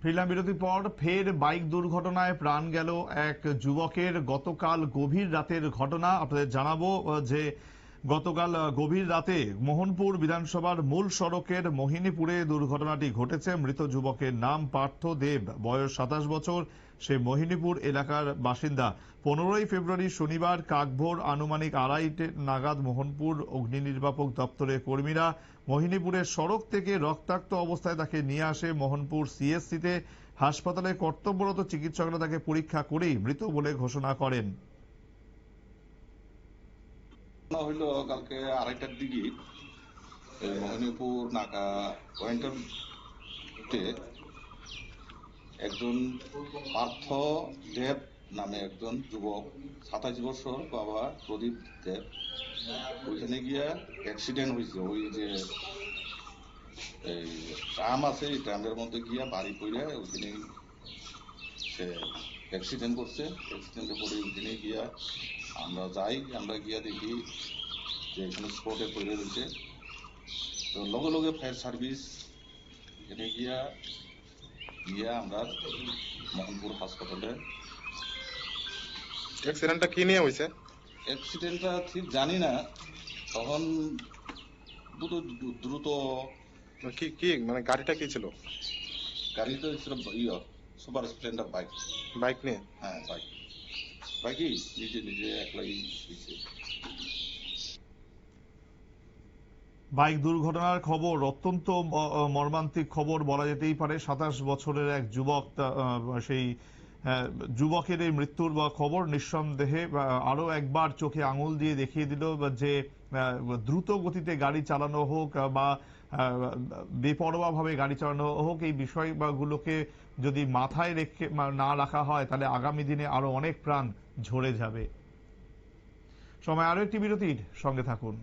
ফিরলাম বিরতির পর। ফের বাইক দুর্ঘটনায় প্রাণ গেল এক যুবকের। গতকাল গভীর রাতের ঘটনা আপনাদের জানাবো যে গতকাল গভীর রাতে মোহনপুর বিধানসভার মূল সড়কের মোহিনীপুরে দুর্ঘটনাটি ঘটেছে। মৃত যুবকের নাম পার্থ দেব, বয়স 27 বছর। সে মোহিনীপুর এলাকার বাসিন্দা। 15ই ফেব্রুয়ারি শনিবার কাকভোর আনুমানিক 2:30 নাগাদ মোহনপুর অগ্নি নির্বাপক দপ্তরের কর্মীরা মোহিনীপুরের সড়ক থেকে রক্তাক্ত অবস্থায় তাকে নিয়ে আসে মোহনপুর সিএসসিতে। হাসপাতালে কর্তব্যরত চিকিৎসকরা তাকে পরীক্ষা করেই মৃত বলে ঘোষণা করেন। হইল কালকে 2:30টার দিকে মোহিনীপুর নাকা পয়েন্টে একজন পার্থ দেব নামে একজন যুবক, 27 বছর, বাবা প্রদীপ দেব, ওইখানে গিয়া অ্যাক্সিডেন্ট হয়েছে। ওই যে এই ট্রাম আছে, এই ট্রামের মধ্যে গিয়া বাড়ি পড়ে ওইখানে সে অ্যাক্সিডেন্ট করছে। অ্যাক্সিডেন্টে পরে ওইখানে গিয়া আমরা গিয়া দেখি যে এখানে স্পটে পড়ে রয়েছে। তো লগে লগে ফায়ার সার্ভিস এখানে গিয়া আমরা মোহনপুর হাসপাতালে। অ্যাক্সিডেন্টটা কি নিয়ে হয়েছে? অ্যাক্সিডেন্টটা ঠিক জানি না, তখন দ্রুত কি কি মানে গাড়িটা কি ছিল? গাড়িতে ছিল সুপার স্প্লেন্ডার বাইক। বাইক নিয়ে? হ্যাঁ, বাইকই নিজে একলাই হয়েছে। বাইক দুর্ঘটনার খবর অত্যন্ত মর্মান্তিক খবর বলা যেতেই পারে। 27 বছরের এক যুবক, সেই যুবকের এই মৃত্যুর খবর নিঃসন্দেহে আরো একবার চোখে আঙুল দিয়ে দেখিয়ে দিল যে দ্রুত গতিতে গাড়ি চালানো হোক বা বেপরোয়া ভাবে গাড়ি চালানো হোক, এই বিষয়গুলোকে যদি মাথায় রেখে না রাখা হয় তাহলে আগামী দিনে আরো অনেক প্রাণ ঝরে যাবে। সময় আরো একটি বিরতির, সঙ্গে থাকুন।